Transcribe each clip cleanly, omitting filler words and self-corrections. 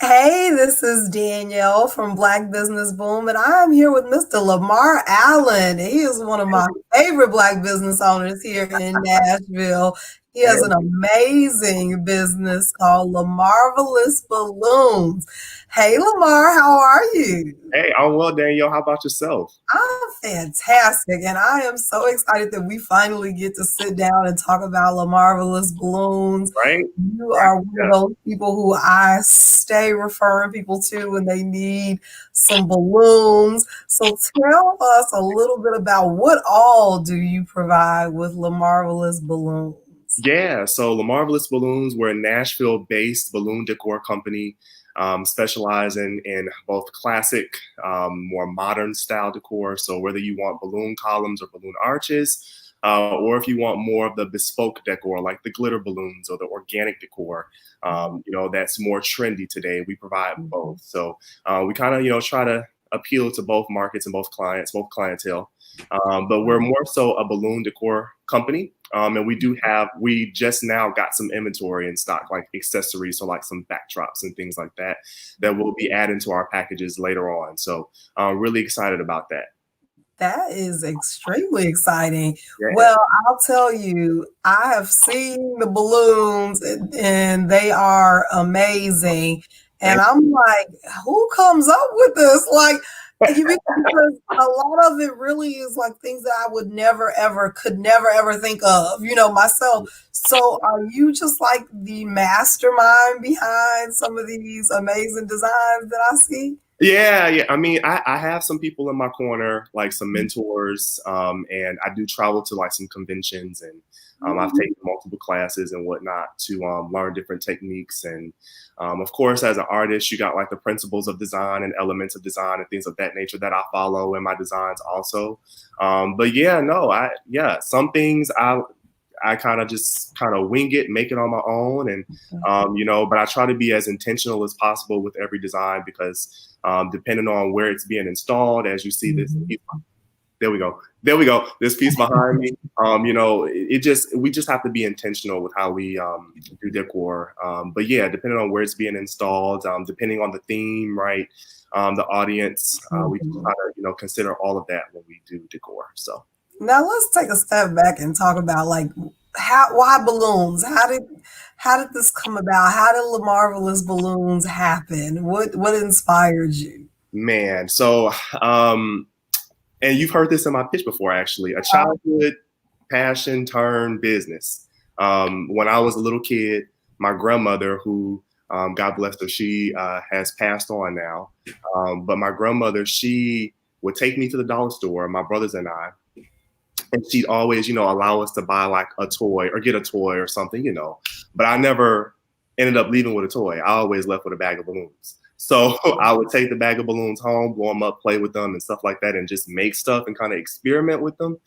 Hey, this is Danielle from Black Business Boom, and I'm here with Mr. Lamar Allen. He is one of my favorite Black business owners here in Nashville. He has an amazing business called LaMarvelous Balloons. Hey, Lamar, how are you? Hey, I'm well, Danielle. How about yourself? I'm fantastic, and I am so excited that we finally get to sit down and talk about LaMarvelous Balloons. Right? You Right. are one of Yeah. those people who I stay referring people to when they need some balloons. So tell us a little bit about what all do you provide with LaMarvelous Balloons? Yeah. So LaMarvelous Balloons, we're a Nashville-based balloon decor company, specializing in both classic, more modern style decor. So whether you want balloon columns or balloon arches, or if you want more of the bespoke decor, like the glitter balloons or the organic decor, that's more trendy today. We provide both. So we kind of, try to appeal to both markets and both clients, both clientele. But we're more so a balloon decor company. And we just now got some inventory in stock, like accessories, so like some backdrops and things like that, that we'll be adding to our packages later on. So really excited about that. That is extremely exciting. Yeah. Well, I'll tell you, I have seen the balloons and they are amazing. And Thank I'm like, who comes up with this? Like, because a lot of it really is like things that I would never ever could never ever think of, myself. you. So are you just like the mastermind behind some of these amazing designs that I see? Yeah, yeah. I mean, I have some people in my corner, like some mentors, and I do travel to like some conventions, and I've taken multiple classes and whatnot to learn different techniques. And of course, as an artist, you got like the principles of design and elements of design and things of that nature that I follow in my designs also. But yeah, no, some things I kind of wing it, make it on my own, and but I try to be as intentional as possible with every design because depending on where it's being installed, as you see this piece, there we go, this piece behind me. We just have to be intentional with how we do decor. But yeah, depending on where it's being installed, depending on the theme, right, the audience, we just try to consider all of that when we do decor. So. Now let's take a step back and talk about like why balloons? How did this come about? How did LaMarvelous Balloons happen? What inspired you? Man, so and you've heard this in my pitch before, actually. A Uh, childhood passion turned business. When I was a little kid, my grandmother, who God bless her, she has passed on now. But my grandmother, she would take me to the dollar store, my brothers and I, and she'd always, allow us to buy like a toy or get a toy or something. But I never ended up leaving with a toy. I always left with a bag of balloons. So I would take the bag of balloons home, blow them up, play with them and stuff like that, and just make stuff and kind of experiment with them.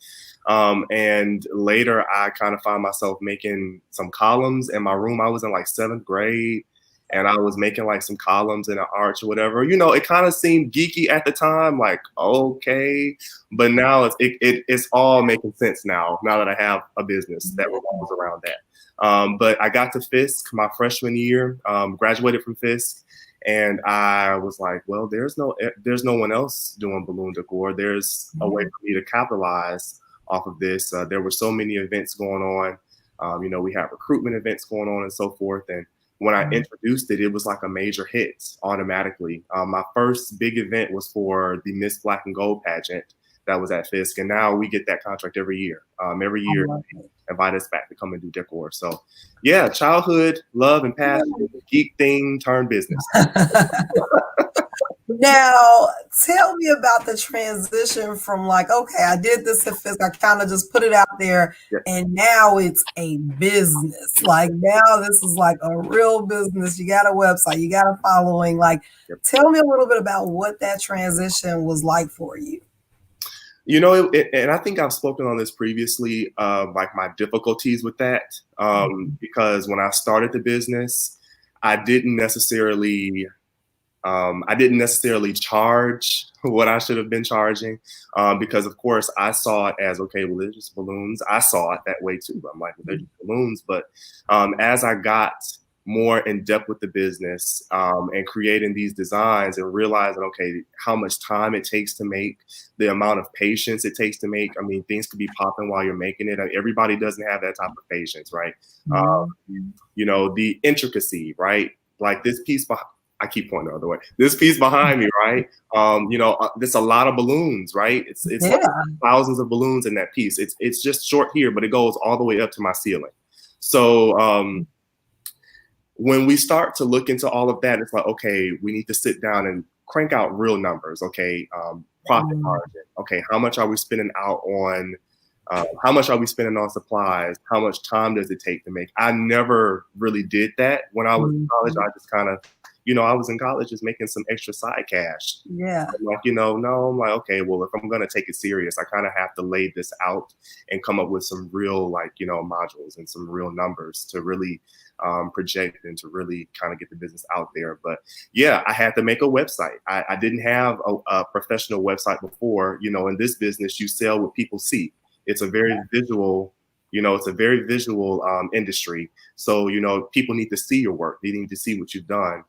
And later I kind of found myself making some columns in my room. I was in like seventh grade and I was making like some columns in an arch or whatever. It kind of seemed geeky at the time, like, okay, but now it's all making sense now that I have a business that revolves around that. But I got to Fisk my freshman year, graduated from Fisk, and I was like, well, there's no one else doing balloon decor. There's a way for me to capitalize off of this. There were so many events going on. We had recruitment events going on and so forth. And when I introduced it, it was like a major hit automatically. My first big event was for the Miss Black and Gold pageant that was at Fisk, and now we get that contract every year. Every year, they invite us back to come and do decor. So, yeah, childhood love and passion, geek thing turned business. Now, tell me about the transition from like, okay, I did this at Fisk, I kind of just put it out there, Yeah. and now it's a business. Like now this is like a real business. You got a website, you got a following. Like, Yep. tell me a little bit about what that transition was like for you. And I think I've spoken on this previously, like my difficulties with that, because when I started the business, I didn't necessarily charge what I should have been charging, because of course I saw it as, okay, well, they're just balloons. I saw it that way too. I'm like, well, they're just balloons. But as I got more in depth with the business, and creating these designs and realizing, okay, how much time it takes to make, the amount of patience it takes to make. I mean, things could be popping while you're making it. Everybody doesn't have that type of patience, right? Mhm. You know, the intricacy, right? Like this piece behind, I keep pointing the other way. This piece behind me, right? You know, there's a lot of balloons, right? It's like Yeah. thousands of balloons in that piece. It's just short here, but it goes all the way up to my ceiling. So when we start to look into all of that, it's like, okay, we need to sit down and crank out real numbers. Okay, profit Mhm. margin. Okay, how much are we spending out on? How much are we spending on supplies? How much time does it take to make? I never really did that when I was in college. Mhm. I just kind of, you know, I was in college just making some extra side cash. Yeah. I'm like, you know, no, I'm like, okay, well, if I'm gonna take it serious, I kind of have to lay this out and come up with some real, like, you know, modules and some real numbers to really project and to really kind of get the business out there. But yeah, I had to make a website. I didn't have a professional website before. You know, in this business, you sell what people see. It's a very visual, you know, it's a very visual industry. So, you know, people need to see your work. They need to see what you've done.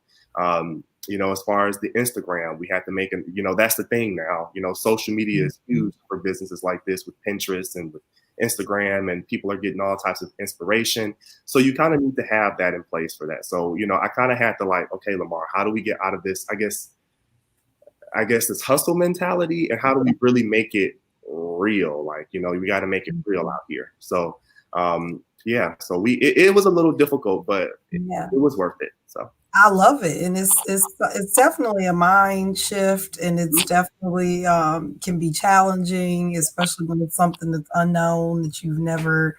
You know, as far as the Instagram, we had to make, you know, that's the thing now. You know, social media is Mhm. huge for businesses like this with Pinterest and with Instagram, and people are getting all types of inspiration. So you kind of need to have that in place for that. So, you know, I kind of had to like, okay, Lamar, how do we get out of this? I guess this hustle mentality, and how do we really make it real? Like, you know, we got to make it real out here. So, yeah, so it was a little difficult, but Yeah. it was worth it. So, I love it, and it's definitely a mind shift, and it's definitely, can be challenging, especially when it's something that's unknown that you've never,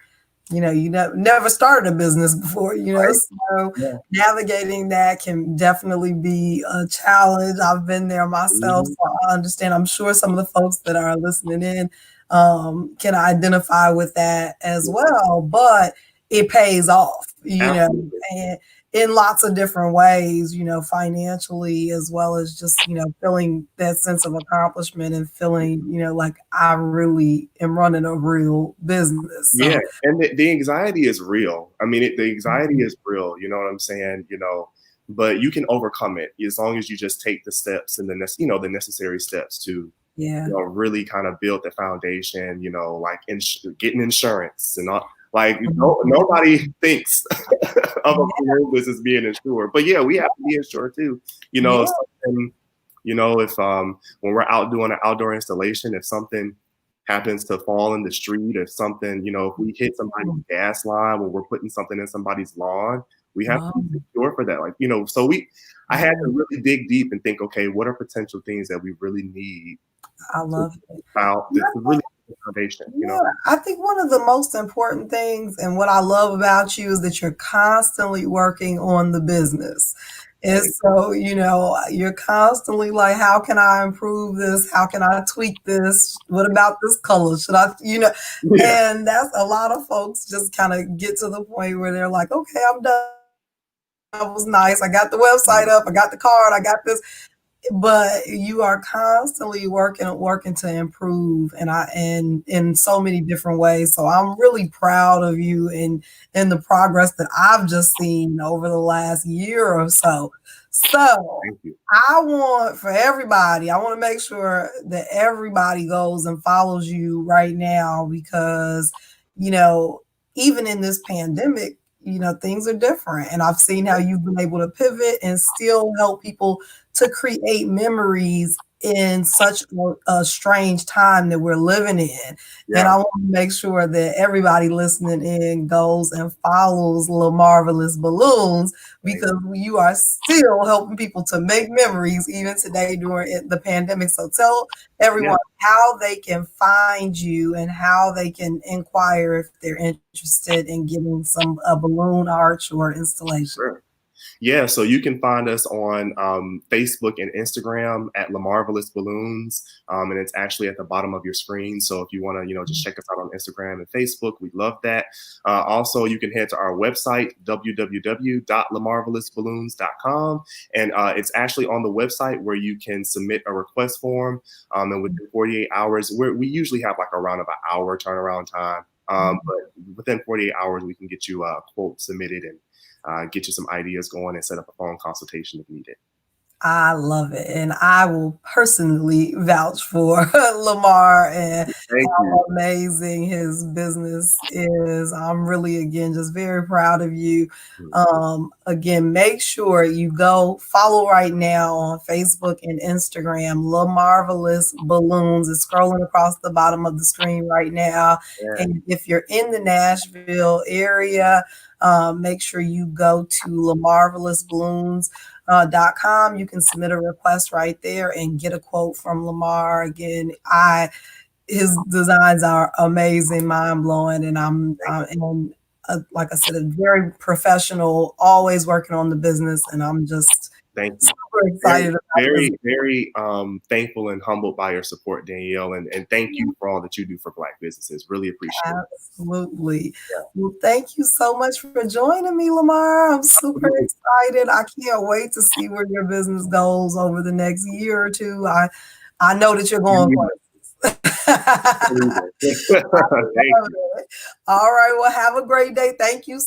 you never started a business before, right. so Yeah. navigating that can definitely be a challenge. I've been there myself, Mhm. so I understand. I'm sure some of the folks that are listening in, can identify with that as Yeah. well, but it pays off, Absolutely. and in lots of different ways, financially, as well as just, feeling that sense of accomplishment and feeling, like I really am running a real business. Yeah, So, and the anxiety is real. I mean, the anxiety mhm, is real. You know what I'm saying? You know, but you can overcome it as long as you just take the steps and you know, the necessary steps to, yeah. you know, really kind of build the foundation. You know, like getting insurance and all. Like, Mhm. nobody thinks of a Yeah, balloon business being insured, but yeah, we have to be insured too. You know, if yeah, something, you know, if when we're out doing an outdoor installation, if something happens to fall in the street, if something, you know, if we hit somebody's mm, gas line when we're putting something in somebody's lawn, we have to be wow, secure for that. Like, you know, so I had yeah, to really dig deep and think, okay, what are potential things that we really need I to love it. about Yeah, this to really the foundation, you know? yeah, I think one of the most important things and what I love about you is that you're constantly working on the business. And Right. so, you're constantly like, how can I improve this? How can I tweak this? What about this color? Should I, Yeah. and that's a lot of folks just kind of get to the point where they're like, okay, I'm done. That was nice. I got the website Right. up. I got the card. I got this, but you are constantly working to improve, and in so many different ways. So I'm really proud of you and the progress that I've just seen over the last year or so. So Thank you. I want for everybody, I want to make sure that everybody goes and follows you right now because, you know, even in this pandemic, things are different. And I've seen how you've been able to pivot and still help people to create memories in such a strange time that we're living in. And Yeah. I want to make sure that everybody listening in goes and follows LaMarvelous Balloons Right. because you are still helping people to make memories even today during the pandemic. So tell Yeah. everyone how they can find you and how they can inquire if they're interested in getting a balloon arch or installation. Sure. Yeah, so you can find us on Facebook and Instagram at LaMarvelous Balloons, and it's actually at the bottom of your screen. So if you want to, you know, just check us out on Instagram and Facebook, we love that. Also, you can head to our website www.lamarvelousballoons.com, and it's actually on the website where you can submit a request form, and within 48 hours, we usually have like around about hour turnaround time. But within 48 hours, we can get you a quote submitted, and get you some ideas going and set up a phone consultation if needed. I love it. And I will personally vouch for Lamar and Thank how you. amazing his business is. I'm really, again, just very proud of you. Again, make sure you go follow right now on Facebook and Instagram, LaMarvelous Balloons. It's scrolling across the bottom of the screen right now. Yeah. And if you're in the Nashville area, make sure you go to LaMarvelous Balloons. .com. You can submit a request right there and get a quote from Lamar. Again, his designs are amazing, mind blowing, and and like I said, a very professional, always working on the business, and I'm just Thank you. super excited about this. Very thankful and humbled by your support, Danielle, and thank you for all that you do for Black businesses. Really appreciate it. Absolutely. Yeah. Well, thank you so much for joining me, Lamar. I'm super excited. I can't wait to see where your business goes over the next year or two. I know that you're going places. Thank you. All right. Well, have a great day. Thank you